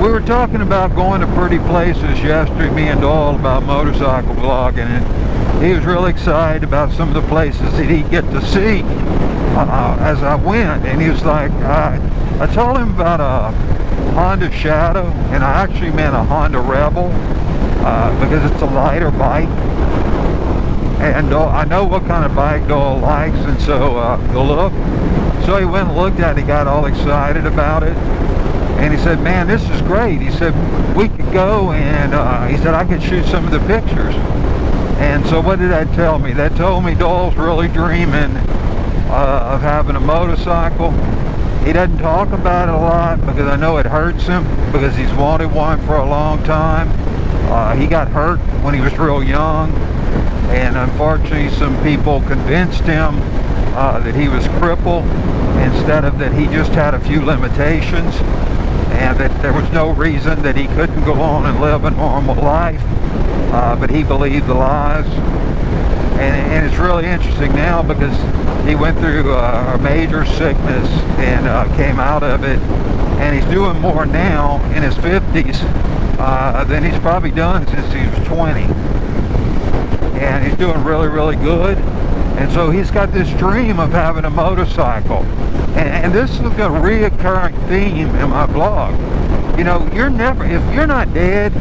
we were talking about going to pretty places yesterday, me and Doyle, about motorcycle vlogging, and he was really excited about some of the places that he'd get to see as I went. And he was like, I told him about a Honda Shadow, and I actually meant a Honda Rebel because it's a lighter bike. And I know what kind of bike Doyle likes, and so the look. So he went and looked at it, he got all excited about it. And he said, man, this is great. He said, we could go, and he said, I could shoot some of the pictures. And so what did that tell me? That told me Doyle's really dreaming of having a motorcycle. He doesn't talk about it a lot because I know it hurts him, because he's wanted one for a long time. He got hurt when he was real young, and unfortunately some people convinced him that he was crippled instead of that he just had a few limitations, and that there was no reason that he couldn't go on and live a normal life, but he believed the lies. And it's really interesting now because he went through a major sickness and came out of it, and he's doing more now in his 50s than he's probably done since he was 20. And he's doing really, really good. And so he's got this dream of having a motorcycle. And this is a reoccurring theme in my blog. You know, if you're not dead,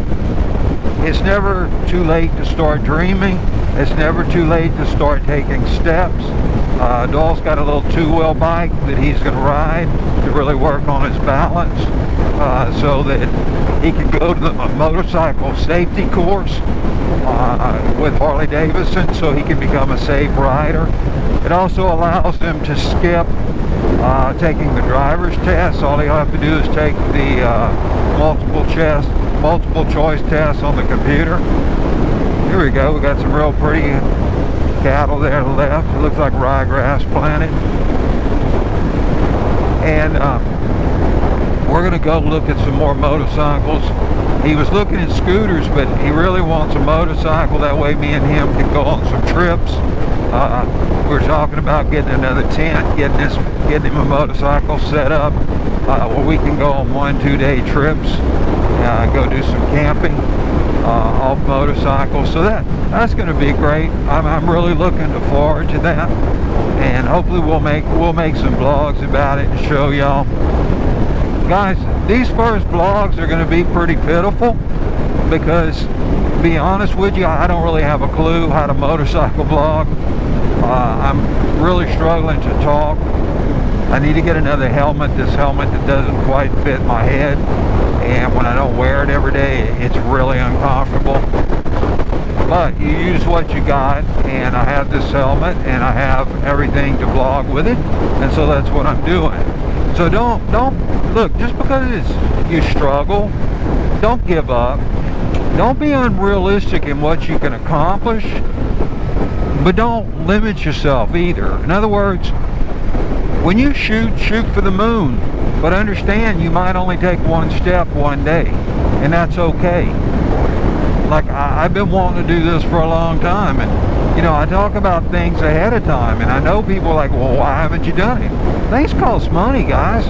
it's never too late to start dreaming. It's never too late to start taking steps. Doyle's got a little two-wheel bike that he's going to ride to really work on his balance, so that he can go to the motorcycle safety course with Harley Davidson, so he can become a safe rider. It also allows him to skip taking the driver's test. All he'll have to do is take the multiple choice test on the computer. Here we go. We got some real pretty cattle there to the left. It looks like ryegrass planted. And we're going to go look at some more motorcycles. He was looking at scooters, but he really wants a motorcycle. That way me and him can go on some trips. We were talking about getting another tent, getting him a motorcycle set up where we can go on 1-2 day trips, go do some camping off motorcycles. So that's going to be great. I'm really looking forward to that, and hopefully we'll make some vlogs about it and show y'all. Guys, these first vlogs are going to be pretty pitiful because, to be honest with you, I don't really have a clue how to motorcycle vlog. I'm really struggling to talk. I need to get another helmet, this helmet that doesn't quite fit my head, and when I don't wear it every day, it's really uncomfortable. But you use what you got, and I have this helmet, and I have everything to vlog with it, and so that's what I'm doing. So don't look, just because you struggle, don't give up. Don't be unrealistic in what you can accomplish, but don't limit yourself either. In other words, when you shoot for the moon, but understand you might only take one step one day, and that's okay. Like, I've been wanting to do this for a long time, and you know, I talk about things ahead of time, and I know people are like, well, why haven't you done it? Things cost money, guys,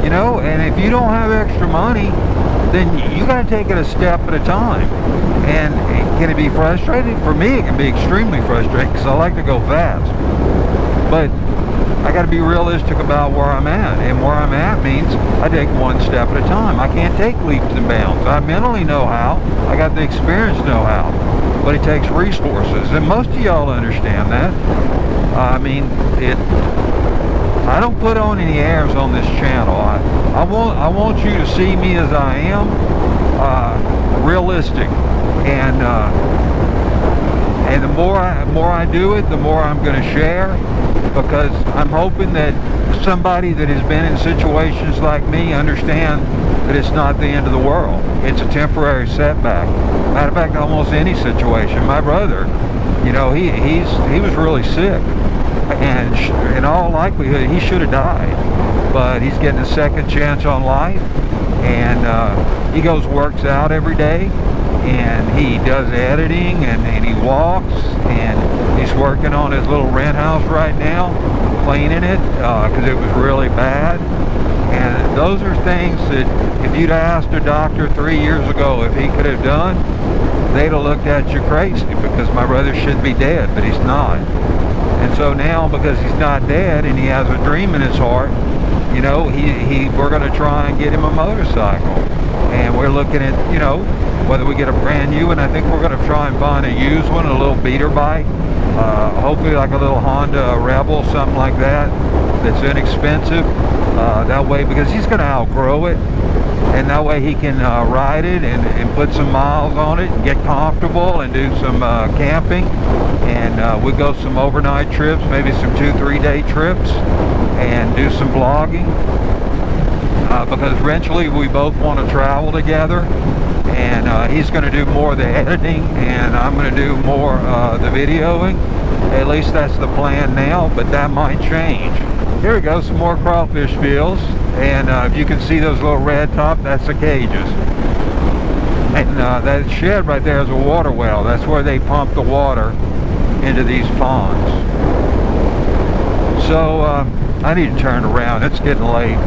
you know, and if you don't have extra money, then you got to take it a step at a time. And can it be frustrating? For me, it can be extremely frustrating because I like to go fast, but I got to be realistic about where I'm at, and where I'm at means I take one step at a time. I can't take leaps and bounds. I mentally know how. I got the experience know-how, but it takes resources, and most of y'all understand that. I mean, I don't put on any airs on this channel. I want you to see me as I am, realistic, and the more I do it, the more I'm going to share, because I'm hoping that somebody that has been in situations like me understand that it's not the end of the world. It's a temporary setback. Matter of fact, almost any situation. My brother, you know, he was really sick, and in all likelihood he should have died, but he's getting a second chance on life, and he goes works out every day, and he does editing, and he walks, and he's working on his little rent house right now, cleaning it because it was really bad. And those are things that if you'd asked a doctor 3 years ago if he could have done, they'd have looked at you crazy, because my brother should be dead, but he's not. And so now, because he's not dead and he has a dream in his heart, you know, we're going to try and get him a motorcycle. And we're looking at, you know, whether we get a brand new one. I think we're going to try and find a used one, a little beater bike. Hopefully like a little Honda Rebel, something like that, that's inexpensive. That way, because he's going to outgrow it. And that way he can ride it and put some miles on it and get comfortable and do some camping. And we go some overnight trips, maybe some 2-3 day trips, and do some vlogging. Because eventually we both want to travel together. And he's going to do more of the editing, and I'm going to do more the videoing. At least that's the plan now, but that might change. Here we go, some more crawfish fields. And if you can see those little red top, that's the cages. And that shed right there is a water well. That's where they pump the water into these ponds. So I need to turn around. It's getting late.